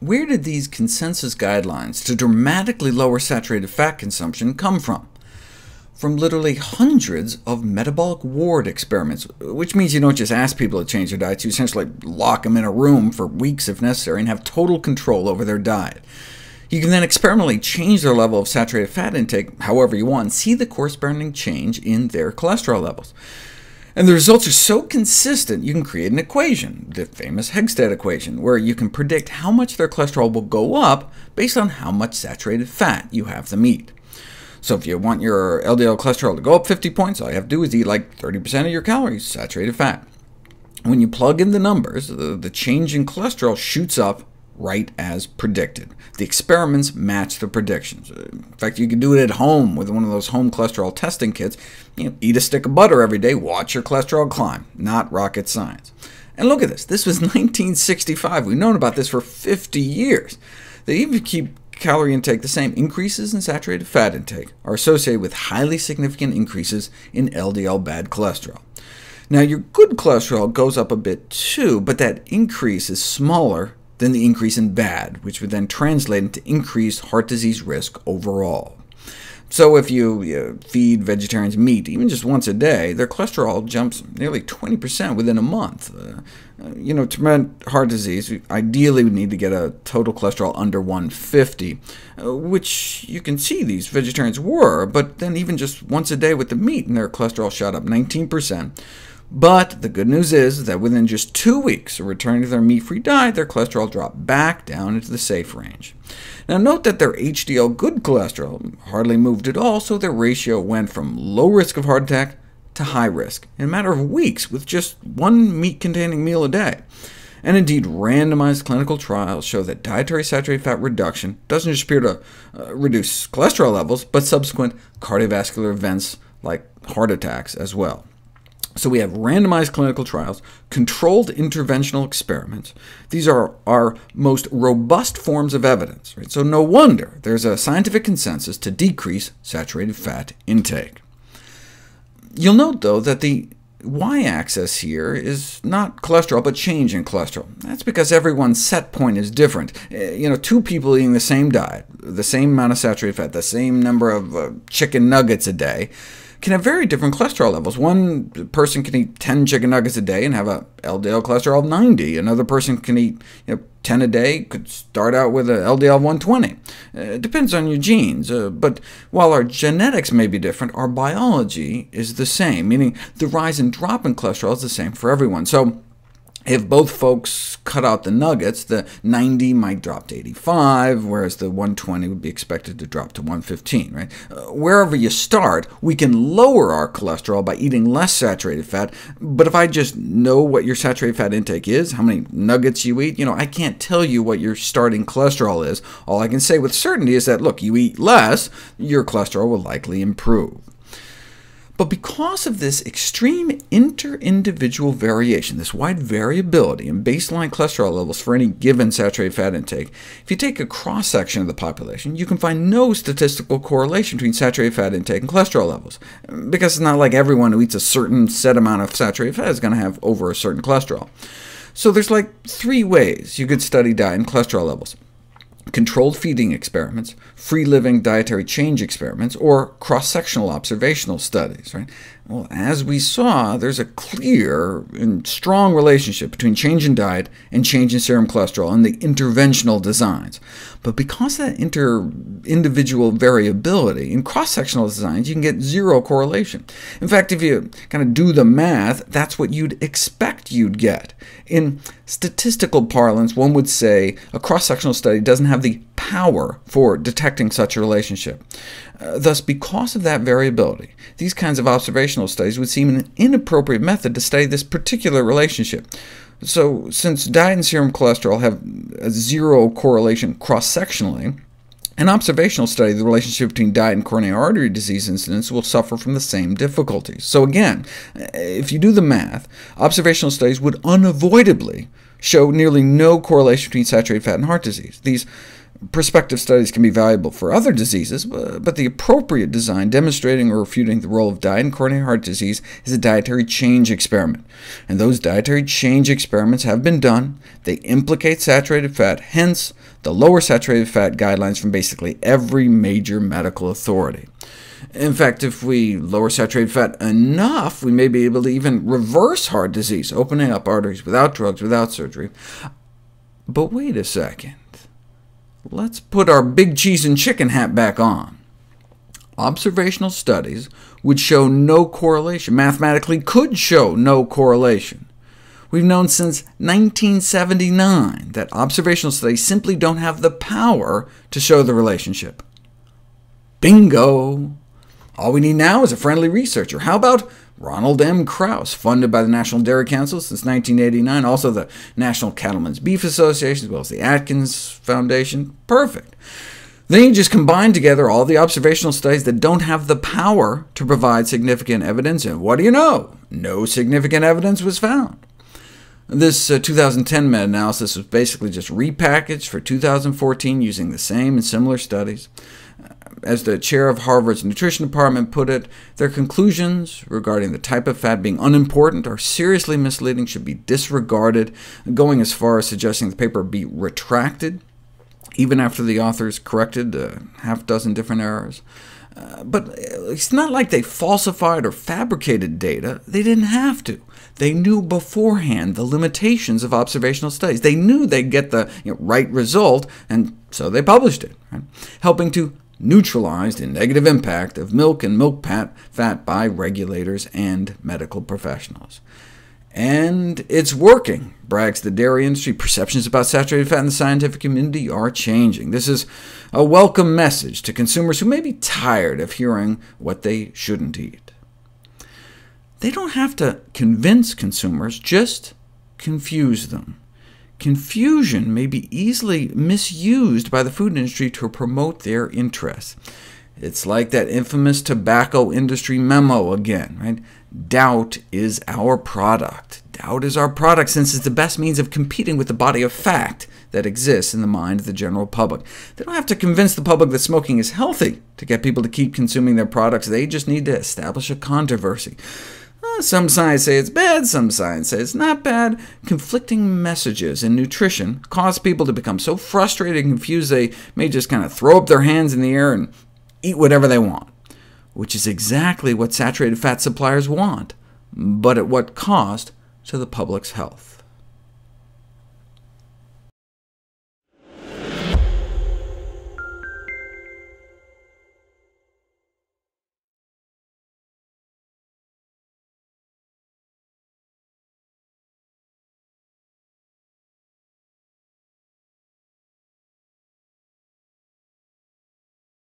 Where did these consensus guidelines to dramatically lower saturated fat consumption come from? From literally hundreds of metabolic ward experiments, which means you don't just ask people to change their diets, you essentially lock them in a room for weeks if necessary and have total control over their diet. You can then experimentally change their level of saturated fat intake however you want, and see the corresponding change in their cholesterol levels. And the results are so consistent, you can create an equation, the famous Hegstad equation, where you can predict how much their cholesterol will go up based on how much saturated fat you have them eat. So if you want your LDL cholesterol to go up 50 points, all you have to do is eat like 30% of your calories saturated fat. When you plug in the numbers, the change in cholesterol shoots up right as predicted. The experiments match the predictions. In fact, you can do it at home with one of those home cholesterol testing kits. Eat a stick of butter every day, watch your cholesterol climb. Not rocket science. And look at this. This was 1965. We've known about this for 50 years. They even keep calorie intake the same. Increases in saturated fat intake are associated with highly significant increases in LDL bad cholesterol. Now, your good cholesterol goes up a bit too, but that increase is smaller than the increase in bad, which would then translate into increased heart disease risk overall. So if you feed vegetarians meat even just once a day, their cholesterol jumps nearly 20% within a month. To prevent heart disease, ideally we need to get a total cholesterol under 150, which you can see these vegetarians were, but then even just once a day with the meat, and their cholesterol shot up 19%. But the good news is that within just 2 weeks of returning to their meat-free diet, their cholesterol dropped back down into the safe range. Now note that their HDL good cholesterol hardly moved at all, so their ratio went from low risk of heart attack to high risk in a matter of weeks with just one meat-containing meal a day. And indeed, randomized clinical trials show that dietary saturated fat reduction doesn't just appear to reduce cholesterol levels, but subsequent cardiovascular events like heart attacks as well. So we have randomized clinical trials, controlled interventional experiments. These are our most robust forms of evidence, right? So no wonder there's a scientific consensus to decrease saturated fat intake. You'll note, though, that the y-axis here is not cholesterol, but change in cholesterol. That's because everyone's set point is different. Two people eating the same diet, the same amount of saturated fat, the same number of chicken nuggets a day, can have very different cholesterol levels. One person can eat 10 chicken nuggets a day and have a LDL cholesterol of 90. Another person can eat 10 a day, could start out with a LDL of 120. It depends on your genes, but while our genetics may be different, our biology is the same, meaning the rise and drop in cholesterol is the same for everyone. So if both folks cut out the nuggets, the 90 might drop to 85, whereas the 120 would be expected to drop to 115. Right? Wherever you start, we can lower our cholesterol by eating less saturated fat, but if I just know what your saturated fat intake is, how many nuggets you eat, I can't tell you what your starting cholesterol is. All I can say with certainty is that, look, you eat less, your cholesterol will likely improve. But because of this extreme inter-individual variation, this wide variability in baseline cholesterol levels for any given saturated fat intake, if you take a cross-section of the population, you can find no statistical correlation between saturated fat intake and cholesterol levels, because it's not like everyone who eats a certain set amount of saturated fat is going to have over a certain cholesterol. So there's like 3 ways you could study diet and cholesterol levels: controlled feeding experiments, free-living dietary change experiments, or cross-sectional observational studies. Right? Well, as we saw, there's a clear and strong relationship between change in diet and change in serum cholesterol in the interventional designs. But because of that individual variability, in cross-sectional designs you can get zero correlation. In fact, if you kind of do the math, that's what you'd expect you'd get. In statistical parlance, one would say a cross-sectional study doesn't have the power for detecting such a relationship. Thus, because of that variability, these kinds of observational studies would seem an inappropriate method to study this particular relationship. So since diet and serum cholesterol have a zero correlation cross-sectionally, an observational study of the relationship between diet and coronary artery disease incidence will suffer from the same difficulties. So again, if you do the math, observational studies would unavoidably show nearly no correlation between saturated fat and heart disease. These Prospective studies can be valuable for other diseases, but the appropriate design demonstrating or refuting the role of diet in coronary heart disease is a dietary change experiment. And those dietary change experiments have been done. They implicate saturated fat, hence the lower saturated fat guidelines from basically every major medical authority. In fact, if we lower saturated fat enough, we may be able to even reverse heart disease, opening up arteries without drugs, without surgery. But wait a second. Let's put our big cheese and chicken hat back on. Observational studies would show no correlation, mathematically could show no correlation. We've known since 1979 that observational studies simply don't have the power to show the relationship. Bingo! All we need now is a friendly researcher. How about Ronald M. Krauss, funded by the National Dairy Council since 1989, also the National Cattlemen's Beef Association, as well as the Atkins Foundation? Perfect. Then you just combine together all the observational studies that don't have the power to provide significant evidence, and what do you know? No significant evidence was found. This 2010 meta-analysis was basically just repackaged for 2014 using the same and similar studies. As the chair of Harvard's nutrition department put it, their conclusions regarding the type of fat being unimportant are seriously misleading, should be disregarded, going as far as suggesting the paper be retracted, even after the authors corrected a half-dozen different errors. But it's not like they falsified or fabricated data. They didn't have to. They knew beforehand the limitations of observational studies. They knew they'd get the right result, and so they published it, right? Helping to neutralize the negative impact of milk and milk fat by regulators and medical professionals. And it's working, brags the dairy industry. Perceptions about saturated fat in the scientific community are changing. This is a welcome message to consumers who may be tired of hearing what they shouldn't eat. They don't have to convince consumers, just confuse them. Confusion may be easily misused by the food industry to promote their interests. It's like that infamous tobacco industry memo again, right? Doubt is our product. Doubt is our product since it's the best means of competing with the body of fact that exists in the mind of the general public. They don't have to convince the public that smoking is healthy to get people to keep consuming their products. They just need to establish a controversy. Some science say it's bad, some science say it's not bad. Conflicting messages in nutrition cause people to become so frustrated and confused they may just kind of throw up their hands in the air and eat whatever they want, which is exactly what saturated fat suppliers want, but at what cost to the public's health.